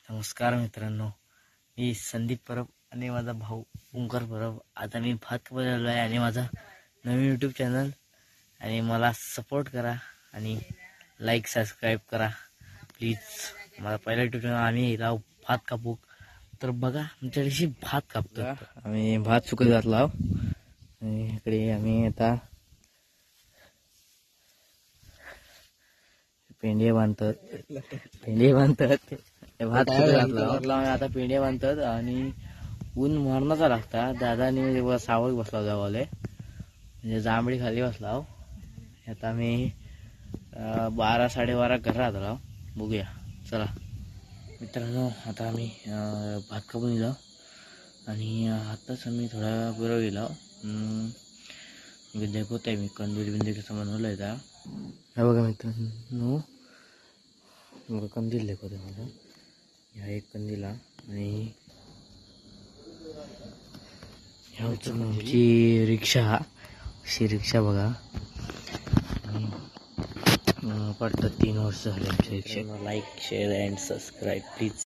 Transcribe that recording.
नमस्कार मित्रांनो, मी संदीप परब आणि माझा भाऊ ओंकार परब. आता मी भात कापायला आलो आहे आणि माझा नवीन यूट्यूब चॅनल आणि मला सपोर्ट करा आणि लाईक सबस्क्राईब करा प्लीज. माझा पहिला यूट्यूब चॅनल. आम्ही इला भात कापू तर बघा आमच्याकडे भात कापतो. आम्ही भात सुकत घातला आणि इकडे आम्ही आता पेंडे बांधतात भात घातला आता पेंडे बांधतात आणि ऊन मरणाचा लागता. दादानी सावळ बसला जावाले म्हणजे जांभळी खाली बसला. आता आम्ही 12-12:30 घरात आलो. बघूया चला मित्रांनो. आता आम्ही भात कापून गेलो आणि आताच आम्ही थोडा वेळ गेलो. दाखवत आहे मी कंदील कसं बनवलं आहे. हा बघा मित्रांनो, बघा कंदील दाखवत आहे मला. ह्या एक कंदीला आणि आमची रिक्षा, अशी रिक्षा बघा. वाटतं 3 वर्ष झाले आमच्या रिक्षा. Like share and subscribe please.